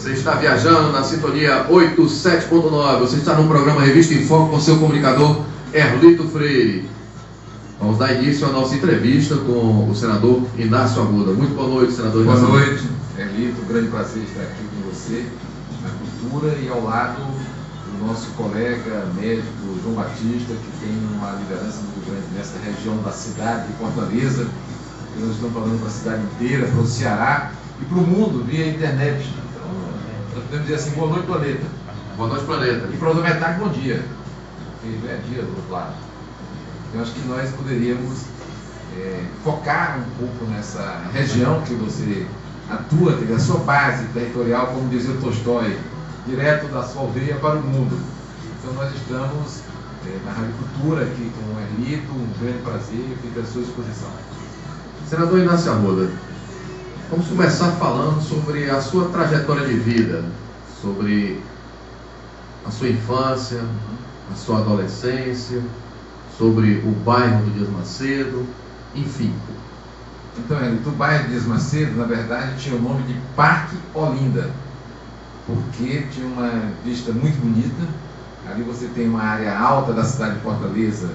Você está viajando na sintonia 87.9. Você está no programa Revista em Foco com seu comunicador Erlito Freire. Vamos dar início à nossa entrevista com o senador Inácio Arruda. Muito boa noite, senador Inácio. Boa noite, Erlito. Grande prazer estar aqui com você na cultura e ao lado do nosso colega médico João Batista, que tem uma liderança muito grande nessa região da cidade de Fortaleza. E nós estamos falando para a cidade inteira, para o Ceará e para o mundo via internet. Então, nós podemos dizer assim: boa noite, planeta. Boa noite, planeta. E para os metade, bom dia. Porque é dia do outro lado. Eu acho que nós poderíamos focar um pouco nessa região que você atua, que é a sua base territorial, como dizia Tolstói, direto da sua aldeia para o mundo. Então nós estamos na Rádio Cultura aqui com o Erlito, um grande prazer, fica à sua disposição. Senador Inácio Arruda, vamos começar falando sobre a sua trajetória de vida, sobre a sua infância, a sua adolescência, sobre o bairro do Dias Macedo, enfim. Então, Erlito, o bairro Dias Macedo, na verdade, tinha o nome de Parque Olinda, porque tinha uma vista muito bonita. Ali você tem uma área alta da cidade de Fortaleza,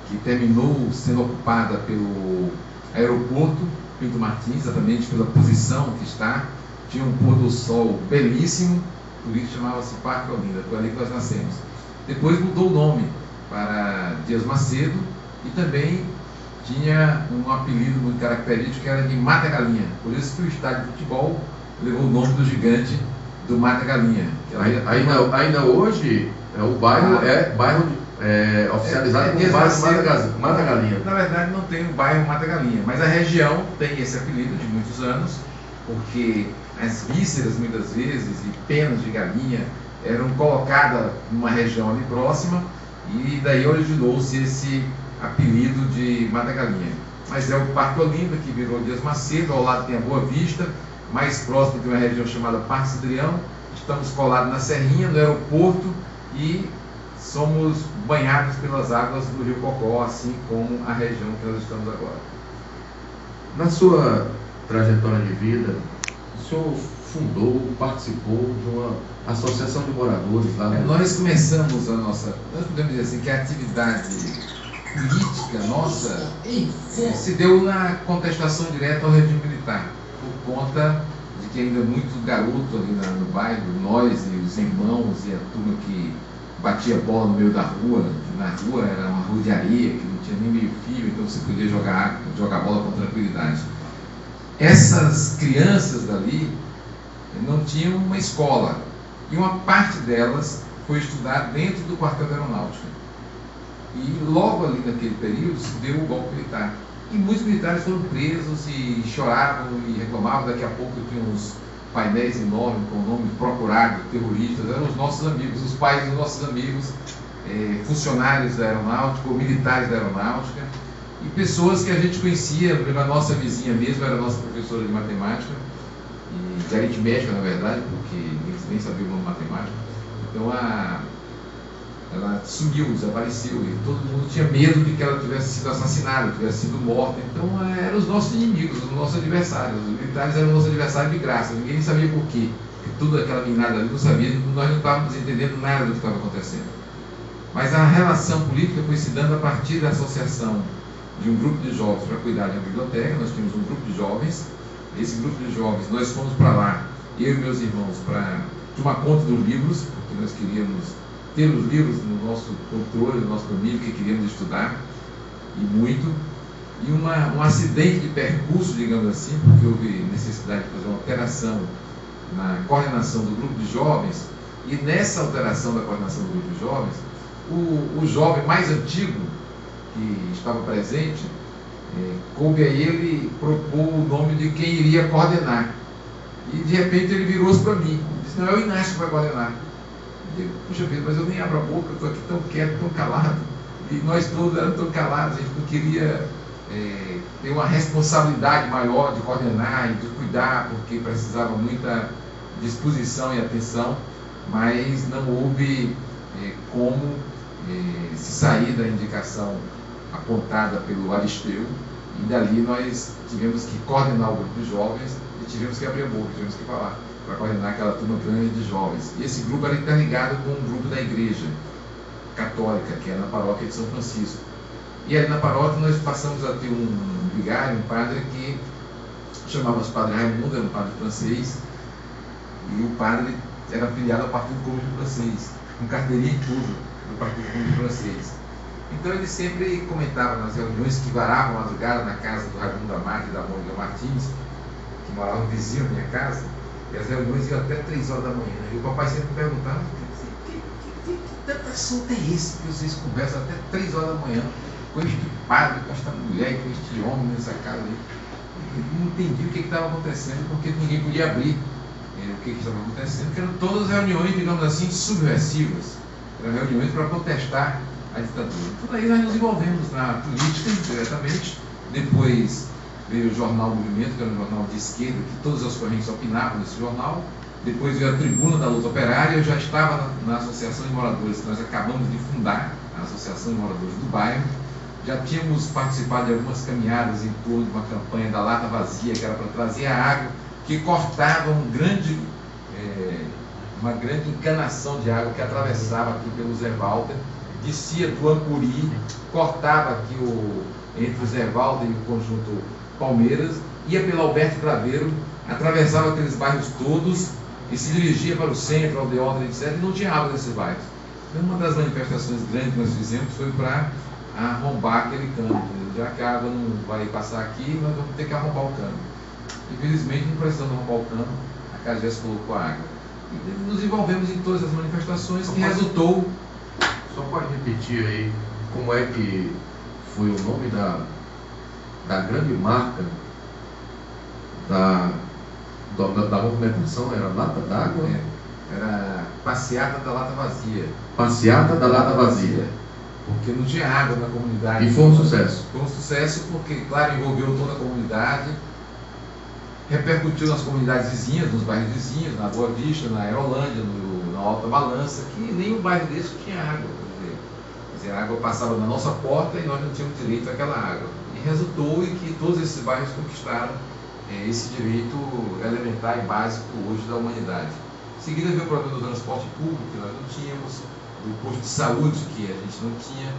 que terminou sendo ocupada pelo aeroporto Pinto Martins, exatamente pela posição que está. Tinha um pôr do sol belíssimo, por isso chamava-se Parque Olinda, foi ali que nós nascemos. Depois mudou o nome para Dias Macedo e também tinha um apelido muito característico que era de Mata Galinha. Por isso que o estádio de futebol levou o nome do gigante do Mata Galinha. Ainda hoje o bairro oficializado como bairro Mata Galinha. Na verdade não tem o bairro Mata Galinha, mas a região tem esse apelido de muitos anos, porque as vísceras muitas vezes e penas de galinha eram colocadas numa região ali próxima, e daí originou-se esse apelido de Mata Galinha. Mas é o Parque Olinda, que virou Dias Macedo. Ao lado tem a Boa Vista, mais próximo tem uma região chamada Parque Cidrião. Estamos colados na Serrinha, no aeroporto, e somos banhados pelas águas do Rio Cocó, assim como a região que nós estamos agora. Na sua trajetória de vida, o senhor participou de uma associação de moradores lá no... Nós começamos nós podemos dizer assim, que a atividade política nossa se deu na contestação direta ao regime militar, por conta de que ainda muito garoto ali no bairro, nós e os irmãos e a turma que batia bola no meio da rua. Na rua era uma rua de areia, que não tinha nem meio fio, então você podia jogar bola com tranquilidade. Essas crianças dali não tinham uma escola, e uma parte delas foi estudar dentro do quartel da aeronáutica. E logo ali naquele período se deu o golpe militar. E muitos militares foram presos e choravam e reclamavam. Daqui a pouco tinha uns painéis enormes com o nome procurado, terroristas. Eram os nossos amigos, os pais dos nossos amigos, funcionários da aeronáutica ou militares da aeronáutica, e pessoas que a gente conhecia. A nossa vizinha mesmo era a nossa professora de matemática, de aritmética, na verdade, porque nem sabia o nome matemático. Então ela sumiu, desapareceu, e todo mundo tinha medo de que ela tivesse sido assassinada, tivesse sido morta. Então eram os nossos inimigos, os nossos adversários. Os militares eram os nossos adversários de graça, ninguém sabia por quê. Porque toda aquela meninada ali não sabia, nós não estávamos entendendo nada do que estava acontecendo. Mas a relação política foi se dando a partir da associação de um grupo de jovens para cuidar de uma biblioteca. Nós tínhamos um grupo de jovens. Esse grupo de jovens, nós fomos para lá, eu e meus irmãos, para tomar conta dos livros, porque nós queríamos ter os livros no nosso controle, no nosso domínio, que queríamos estudar, e muito. E um acidente de percurso, digamos assim, porque houve necessidade de fazer uma alteração na coordenação do grupo de jovens, e nessa alteração da coordenação do grupo de jovens, o jovem mais antigo que estava presente, coube a ele propor o nome de quem iria coordenar. E de repente ele virou-se para mim e disse: não, é o Inácio que vai coordenar. Eu digo: puxa vida, mas eu nem abro a boca, eu estou aqui tão quieto, tão calado. E nós todos éramos tão calados, a gente não queria ter uma responsabilidade maior de coordenar e de cuidar, porque precisava muita disposição e atenção, mas não houve como se sair da indicação apontada pelo Aristeu, e dali nós tivemos que coordenar o grupo de jovens e tivemos que abrir a boca, tivemos que falar. para coordenar aquela turma grande de jovens. E esse grupo era interligado com um grupo da igreja católica, que era na paróquia de São Francisco. E ali na paróquia nós passamos a ter um vigário, um padre que chamava-se Padre Raimundo, era um padre francês, e o padre era afiliado ao Partido Comunista Francês, com carteirinha e tudo do Partido Comunista Francês. Então ele sempre comentava nas reuniões que varavam a madrugada na casa do Raimundo Amado e da Mônica Martins, que moravam vizinho à minha casa, e as reuniões iam até 3 horas da manhã. E o papai sempre perguntava: que tanto assunto é esse que vocês conversam até 3 horas da manhã com este padre, com esta mulher, com este homem nessa casa aí? Ele não entendia o que estava acontecendo, porque ninguém podia abrir o que estava acontecendo, que eram todas as reuniões, digamos assim, subversivas. Eram reuniões para protestar a ditadura. Então daí nós nos envolvemos na política diretamente. Depois veio o jornal Movimento, que era um jornal de esquerda, que todas as correntes opinavam nesse jornal. Depois veio a Tribuna da Luta Operária. Eu já estava na Associação de Moradores, que nós acabamos de fundar, a Associação de Moradores do Bairro. Já tínhamos participado de algumas caminhadas em torno de uma campanha da Lata Vazia, que era para trazer a água, que cortava uma grande encanação de água que atravessava aqui pelo Zé Walter, descia do Ancuri, cortava aqui entre o Zé Walter e o conjunto Palmeiras, ia pelo Alberto Craveiro, atravessava aqueles bairros todos e se dirigia para o centro, Aldeota, etc. E não tinha água nesses bairros. Então, uma das manifestações grandes que nós fizemos foi para arrombar aquele cano. Já que a água não vai passar aqui, nós vamos ter que arrombar o cano. Infelizmente, não precisamos arrombar o cano, a CAGES colocou a água. E nos envolvemos em todas as manifestações que resultou. Só pode repetir aí como é que foi o nome da grande marca da movimentação? Era Lata d'Água? Era Passeata da Lata Vazia. Passeata da Lata Vazia. Porque não tinha água na comunidade. E foi um sucesso. Foi um sucesso porque, claro, envolveu toda a comunidade, repercutiu nas comunidades vizinhas, nos bairros vizinhos, na Boa Vista, na Aerolândia, na Alta Balança, que nem um bairro desse tinha água. Quer dizer, a água passava na nossa porta e nós não tínhamos direito àquela água. E resultou em que todos esses bairros conquistaram esse direito elementar e básico hoje da humanidade. Em seguida veio o problema do transporte público, que nós não tínhamos, do posto de saúde, que a gente não tinha.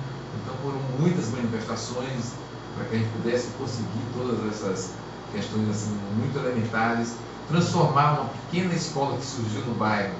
Então foram muitas manifestações para que a gente pudesse conseguir todas essas questões assim, muito elementares, transformar uma pequena escola que surgiu no bairro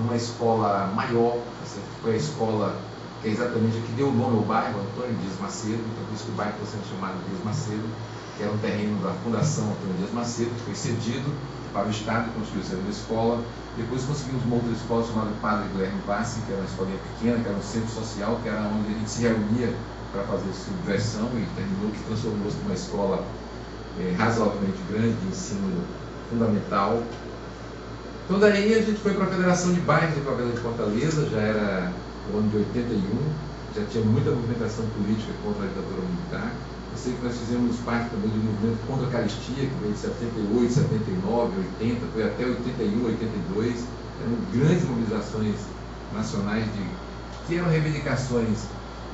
numa escola maior, que foi a escola que é exatamente a que deu o nome ao bairro, Antônio Dias Macedo, então por isso que o bairro está sendo chamado Dias Macedo, que era um terreno da Fundação Antônio Dias Macedo, que foi cedido para o Estado e construiu-se uma escola. Depois conseguimos uma outra escola chamada Padre Guilherme Bassi, que era uma escolinha pequena, que era um centro social, que era onde a gente se reunia para fazer subversão, e terminou que transformou-se numa escola razoavelmente grande de ensino fundamental. Então daí a gente foi para a Federação de Bairros de Favela de Fortaleza, já era o ano de 81, já tinha muita movimentação política contra a ditadura militar. Eu sei que nós fizemos parte também do movimento contra a caristia, que veio de 78, 79, 80, foi até 81, 82. Eram grandes mobilizações nacionais que eram reivindicações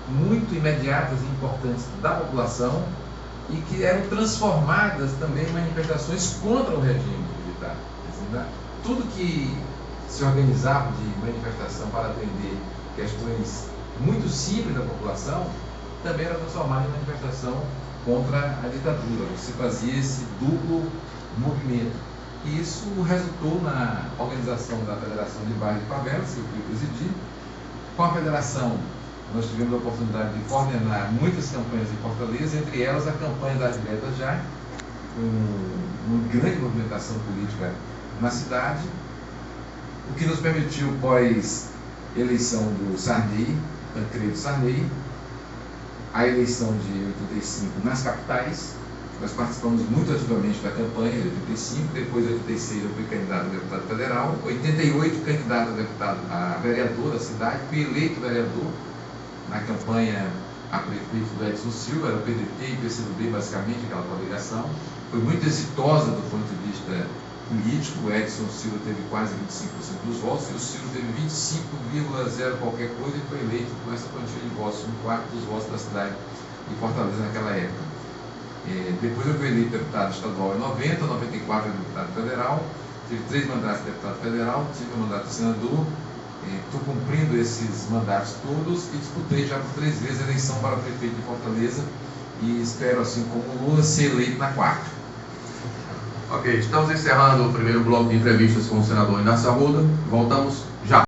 muito imediatas e importantes da população e que eram transformadas também em manifestações contra o regime militar. Assim, tudo que se organizava de manifestação para atender questões muito simples da população também era transformado em manifestação contra a ditadura. Você fazia esse duplo movimento. E isso resultou na organização da Federação de Bairros e Favelas, que eu fui presidir. Com a federação, nós tivemos a oportunidade de coordenar muitas campanhas em Fortaleza, entre elas a campanha das diretas já, com uma grande movimentação política na cidade, o que nos permitiu, pós-eleição do Sarney, Tancredo Sarney, a eleição de 85 nas capitais. Nós participamos muito ativamente da campanha de 85, depois de 86 eu fui candidato a deputado federal, 88 candidato a vereador da cidade, fui eleito vereador na campanha a prefeito do Edson Silva, era o PDT e PCdoB basicamente, aquela coligação. Foi muito exitosa do ponto de vista político. O Edson Silva teve quase 25% dos votos e o Silva teve 25,0 qualquer coisa e foi eleito com essa quantia de votos, um quarto dos votos da cidade de Fortaleza naquela época. Depois eu fui eleito deputado estadual em 90, 94 deputado federal, tive 3 mandatos de deputado federal, tive um mandato de senador, estou cumprindo esses mandatos todos e disputei já por 3 vezes a eleição para prefeito de Fortaleza e espero, assim como o Lula, ser eleito na 4ª. Ok, estamos encerrando o primeiro bloco de entrevistas com o senador Inácio Arruda. Voltamos já.